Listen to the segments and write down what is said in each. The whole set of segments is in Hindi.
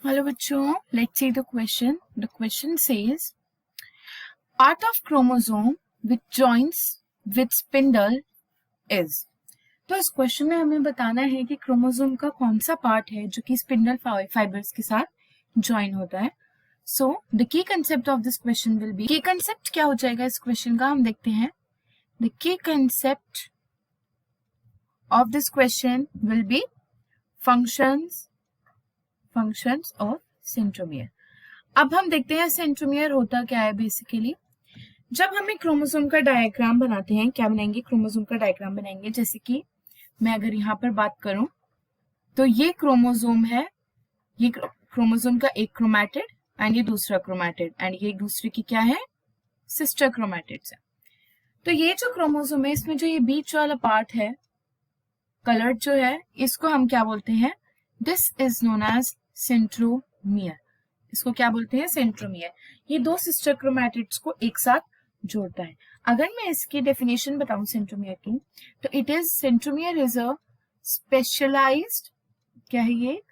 Hello बच्चों, let's see the question. The question says, part of chromosome which joins with spindle is. तो इस क्वेश्चन में हमें बताना है कि क्रोमोसोम का कौन सा पार्ट है जो कि स्पिंडल फाइबर्स के साथ ज्वाइन होता है. So the key concept of this question will be, की कंसेप्ट क्या हो जाएगा इस क्वेश्चन का, हम देखते हैं. The key concept of this question will be functions of centromere. अब हम देखते हैं सेंट्रोमियर होता क्या है. बेसिकली जब हमें क्रोमोसोम का डायग्राम बनाते हैं, क्या बनाएंगे, क्रोमोसोम का डायग्राम बनाएंगे. जैसे कि मैं अगर यहाँ पर बात करूं तो ये क्रोमोसोम है, ये क्रोमोसोम का एक क्रोमैटिड एंड ये दूसरा क्रोमैटिड एंड ये एक दूसरे की क्या है, सिस्टर क्रोमैटिड्स है. तो ये जो क्रोमोसोम है इसमें जो ये बीच वाला पार्ट है कलर्ड जो है, इसको हम क्या बोलते हैं, this is known as centromere. इसको क्या बोलते हैं, सेंट्रोमियर. ये दो सिस्टर क्रोमैटिड्स को एक साथ जोड़ता है. अगर मैं इसकी डेफिनेशन बताऊं सेंट्रोमियर की, तो it is, centromere is a specialised, क्या है ये,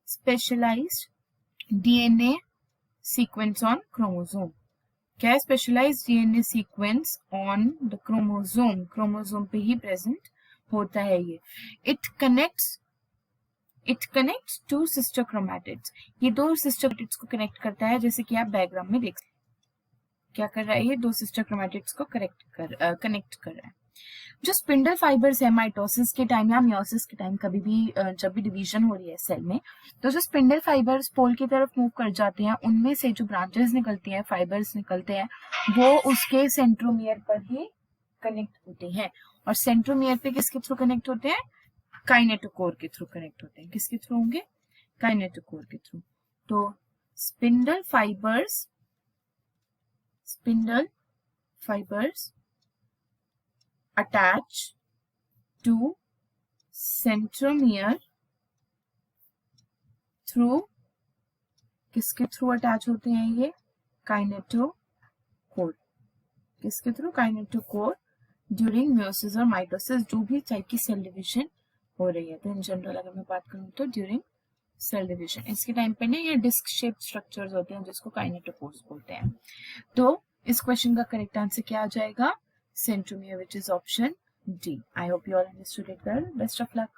specialised DNA sequence on chromosome. क्या है, specialised DNA sequence on the chromosome. Chromosome पे ही प्रेजेंट होता है ये. It connects to sister chromatids. ये दो सिस्टर क्रोमैटिड्स को कनेक्ट करता है. जैसे कि आप डायग्राम में देख सकते हैं क्या कर रहा है, ये दो सिस्टर क्रोमैटिड्स को कनेक्ट कर रहा है. जो स्पिंडल फाइबर्स है माइटोसिस के टाइम या मियोसिस के टाइम, कभी भी जब भी डिवीजन हो रही है सेल में, तो जो स्पिंडल फाइबर्स पोल की तरफ मूव कर जाते हैं, उनमें से जो ब्रांचेस निकलती हैं, फाइबर्स निकलते हैं, वो उसके सेंट्रोमियर पर ही कनेक्ट होते हैं. और सेंट्रोमियर पे किसके थ्रू कनेक्ट होते हैं, काइनेटोकोर के थ्रू कनेक्ट होते हैं. किसके थ्रू होंगे, काइनेटोकोर के थ्रू. तो spindle fibres attach to centromere through, किसके थ्रू अटैच होते हैं ये, काइनेटोकोर. किसके थ्रू, काइनेटोकोर. ड्यूरिंग मियोसिस और माइटोसिस, जो भी टाइप की सेल डिवीजन हो रही है. तो इन जनरल अगर मैं बात करूं तो ड्यूरिंग सेल डिवीजन, इसके टाइम पे ना ये डिस्क शेप्ड स्ट्रक्चर्स होते हैं जिसको काइनेटोकोर्स बोलते हैं. तो इस क्वेश्चन का करेक्ट आंसर क्या आ जाएगा, centromere, which is option D. I hope you all understood it well. Best of luck.